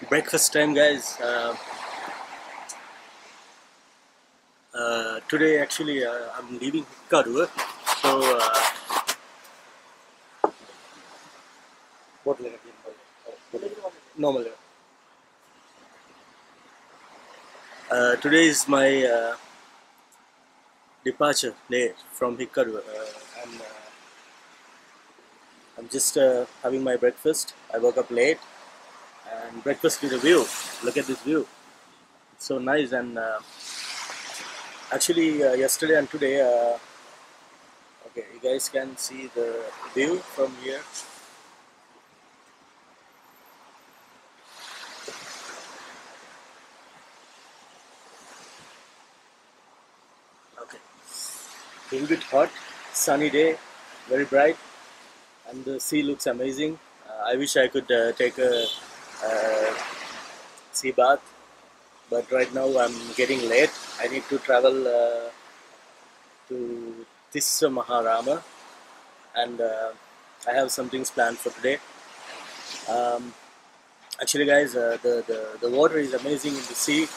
Breakfast time, guys. Today, actually, I'm leaving Hikkaru. So, what will I get? Normal. Today is my departure day from Hikkaru. I'm just having my breakfast. I woke up late, and breakfast with a view. Look at this view. It's so nice. And actually, yesterday and today, okay, you guys can see the view from here. Okay, a little bit hot, sunny day, very bright, and the sea looks amazing. I wish I could take a uh, sea bath, but right now I'm getting late. I need to travel to Tissa Maharama, and I have some things planned for today. Um, Actually, guys, the water is amazing in the sea.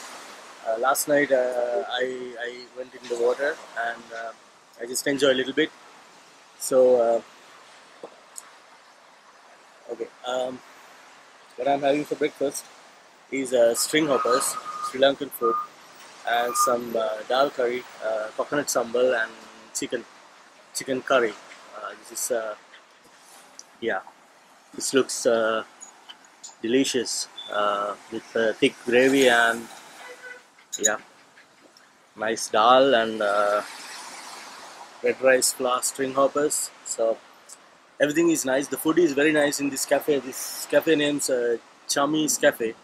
Last night I went in the water and I just enjoy a little bit. So okay, what I'm having for breakfast is string hoppers, Sri Lankan food, and some dal curry, coconut sambal, and chicken curry. This is yeah, this looks delicious with thick gravy and yeah, nice dal and red rice flour string hoppers. So everything is nice. The food is very nice in this cafe. This cafe names Chammy's Cafe.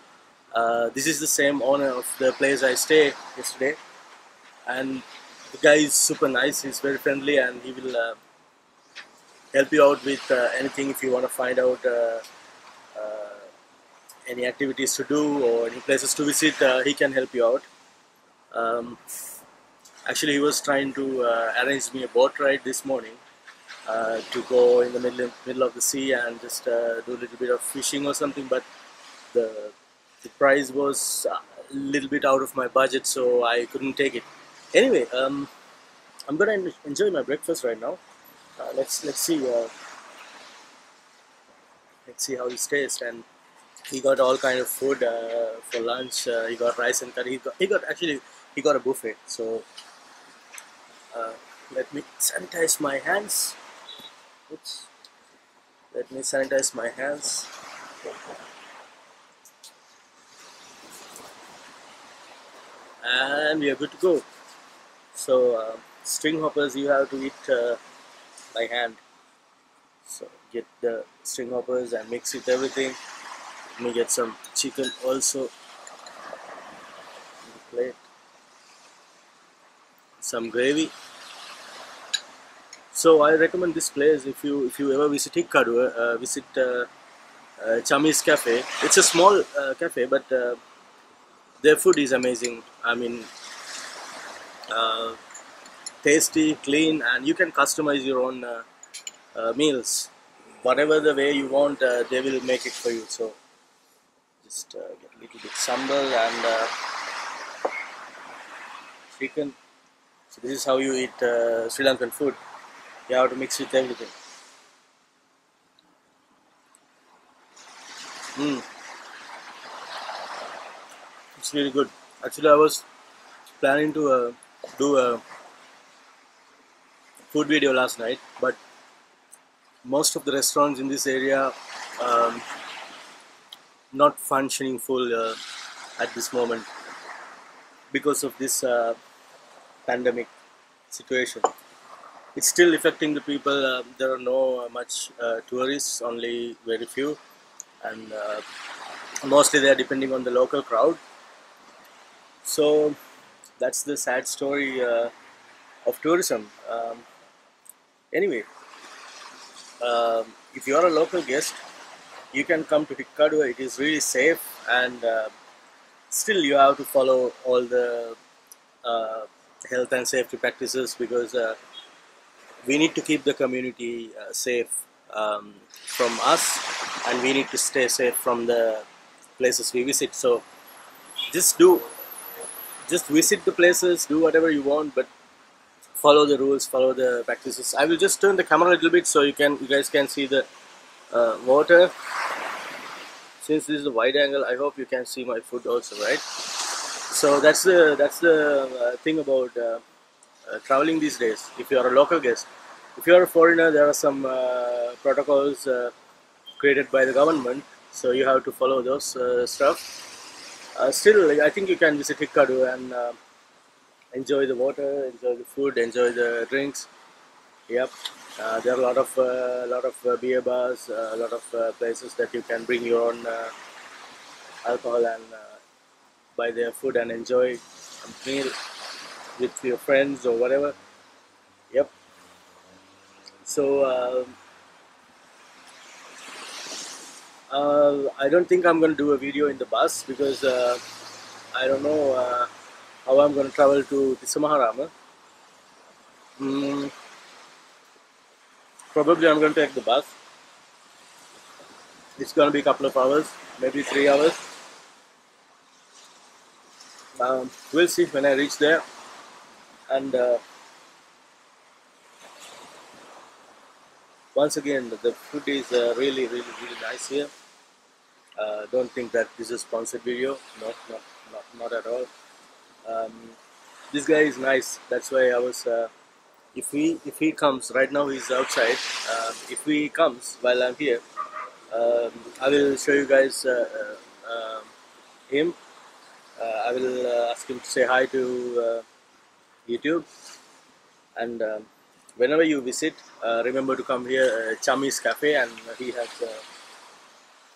This is the same owner of the place I stayed yesterday, and the guy is super nice. He's very friendly, and he will help you out with anything if you want to find out uh, any activities to do or any places to visit. He can help you out. Um, Actually, he was trying to arrange me a boat ride this morning to go in the middle of the sea and just do a little bit of fishing or something. But the the price was a little bit out of my budget, so I couldn't take it. Anyway, I'm gonna enjoy my breakfast right now. Let's see how it tastes. And he got all kind of food for lunch. He got rice and curry. He got a buffet. So uh, let me sanitize my hands. Oops. Let me sanitize my hands. And we are good to go. So string hoppers you have to eat by hand. So get the string hoppers and mix with everything. Let me get some chicken also on the plate. Some gravy. So I recommend this place if you ever visit Hikkaru, visit Chammy's Cafe. It's a small cafe, but their food is amazing. I mean, uh, tasty, clean, and you can customize your own meals. Whatever the way you want, they will make it for you. So just get a little bit sambal and chicken. So this is how you eat Sri Lankan food. You have to mix with everything. Mm, it's really good. Actually, I was planning to do a food video last night, but most of the restaurants in this area um, not functioning full at this moment because of this pandemic situation. It's still affecting the people. There are no much tourists, only very few, and mostly they are depending on the local crowd. So that's the sad story of tourism. Anyway, if you are a local guest, you can come to Hikkaru. It is really safe, and still you have to follow all the uh, health and safety practices because we need to keep the community safe from us, and we need to stay safe from the places we visit. So just do just visit the places, do whatever you want, but follow the rules, follow the practices. I will just turn the camera a little bit so you guys can see the water. Since this is a wide angle, I hope you can see my foot also, right? So that's the thing about traveling these days. If you are a local guest, if you are a foreigner, there are some protocols created by the government, so you have to follow those stuff. Still, I think you can visit Hikkadu and enjoy the water, enjoy the food, enjoy the drinks. Yep, there are a lot of beer bars, a lot of places that you can bring your own alcohol and buy their food and enjoy a meal with your friends or whatever. Yep. So I don't think I'm going to do a video in the bus because I don't know how I'm going to travel to Tisamaharama. Mm, Probably I'm going to take the bus. It's going to be a couple of hours, maybe 3 hours. We'll see when I reach there. And once again, the food is really, really, really nice here. Don't think that this is a sponsored video. Not at all. Um, this guy is nice. That's why I was. If he comes right now, he's outside. If he comes while I'm here, I will show you guys him. I will ask him to say hi to YouTube. And whenever you visit, remember to come here, Chami's Cafe, and he has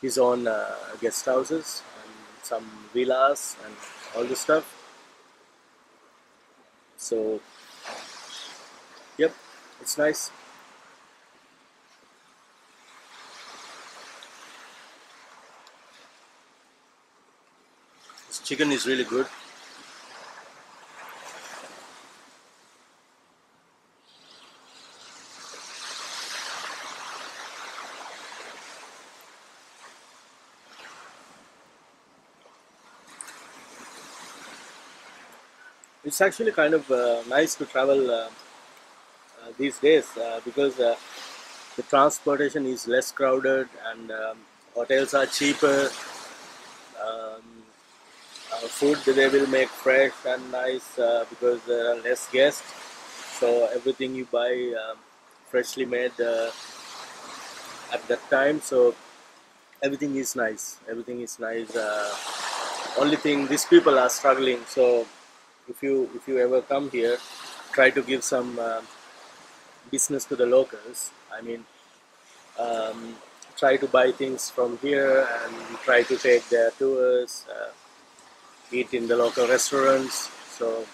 his own guest houses and some villas and all this stuff. So, yep, it's nice. This chicken is really good. It's actually kind of nice to travel these days because the transportation is less crowded and hotels are cheaper. Um, Food they will make fresh and nice because there are less guests. So everything you buy freshly made at that time. So everything is nice. Everything is nice. Only thing, these people are struggling. So if you ever come here, try to give some business to the locals. I mean, um, try to buy things from here and try to take their tours, eat in the local restaurants. So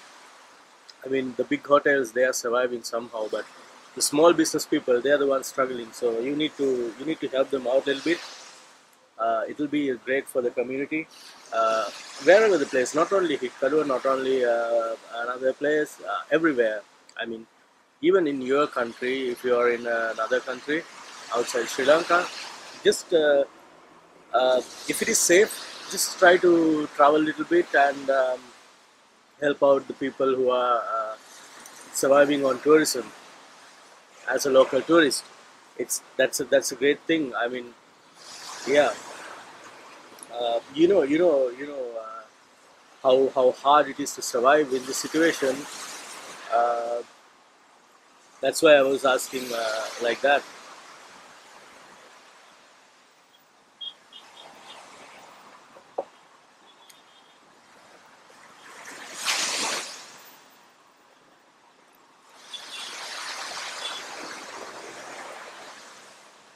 I mean, the big hotels they are surviving somehow, but the small business people they are the ones struggling. So you need to help them out a little bit. It will be great for the community. Uh, Wherever the place, not only Hikkadu, not only another place, everywhere. I mean, even in your country, if you are in another country outside Sri Lanka, just if it is safe, just try to travel a little bit and help out the people who are surviving on tourism as a local tourist. That's a great thing. I mean, yeah, how hard it is to survive in this situation. Uh, that's why I was asking like that.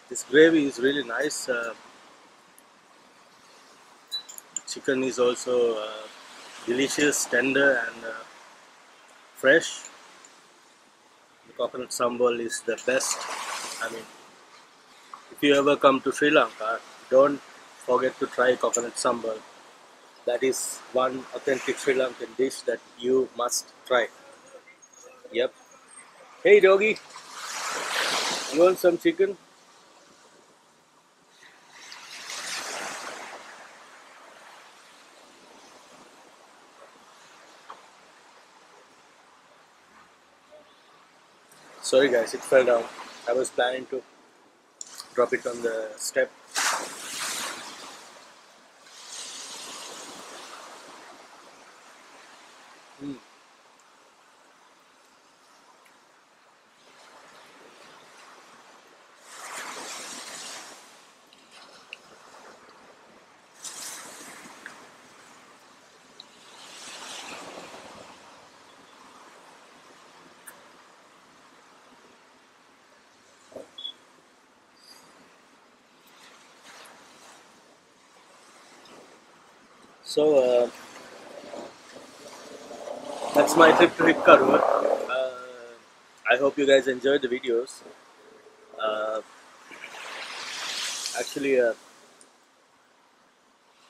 This gravy is really nice. Chicken is also delicious, tender, and fresh. The coconut sambal is the best. I mean, if you ever come to Sri Lanka, don't forget to try coconut sambal. That is one authentic Sri Lankan dish that you must try. Yep. Hey doggy, you want some chicken? Sorry guys, it fell down. I was planning to drop it on the step. Mm. So that's my trip to Hikkaru. I hope you guys enjoyed the videos. Uh, actually, I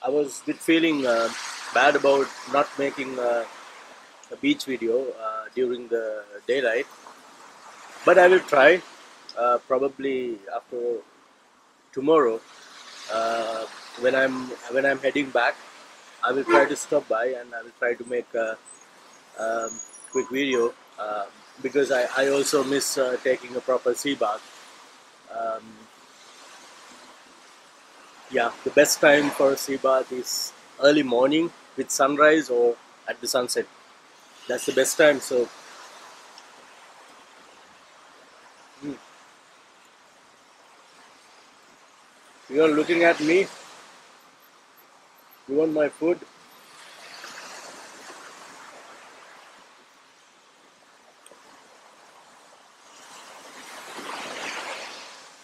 was a bit feeling bad about not making a beach video during the daylight, but I will try. Probably after tomorrow, uh, when I'm heading back, I will try to stop by and I will try to make a quick video because I also miss taking a proper sea bath. Um, yeah, the best time for a sea bath is early morning with sunrise or at the sunset. That's the best time. So mm, you are looking at me. You want my food?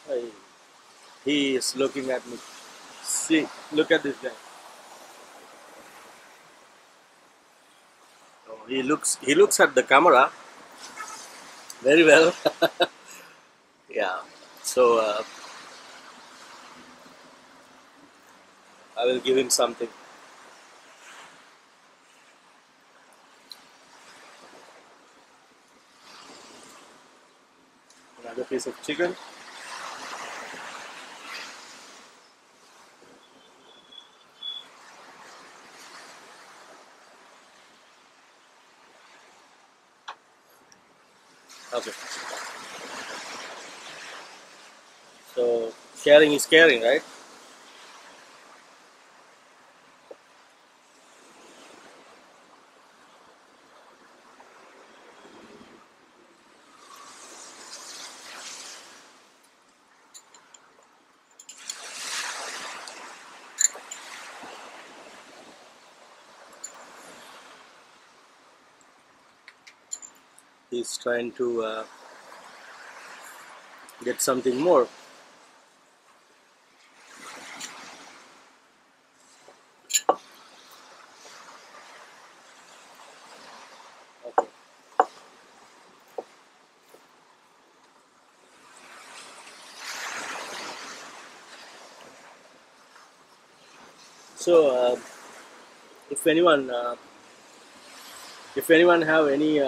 I, he is looking at me. See, look at this guy. Oh, he looks at the camera very well. Yeah. So I will give him something. Another piece of chicken. Okay. So sharing is caring, right? He's trying to get something more. Okay. So if anyone have any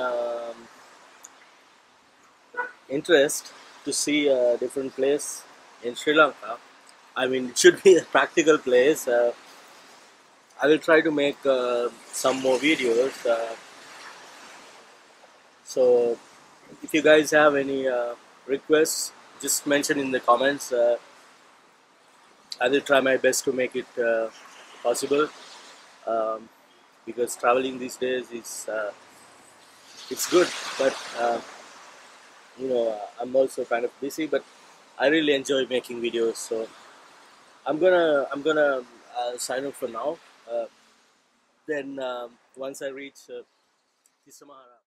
interest to see a different place in Sri Lanka, I mean it should be a practical place. I will try to make some more videos. So if you guys have any requests, just mention in the comments. I will try my best to make it possible um, because traveling these days is it's good, but I'm also kind of busy. But I really enjoy making videos, so I'm gonna sign up for now. Then once I reach Tisamahara.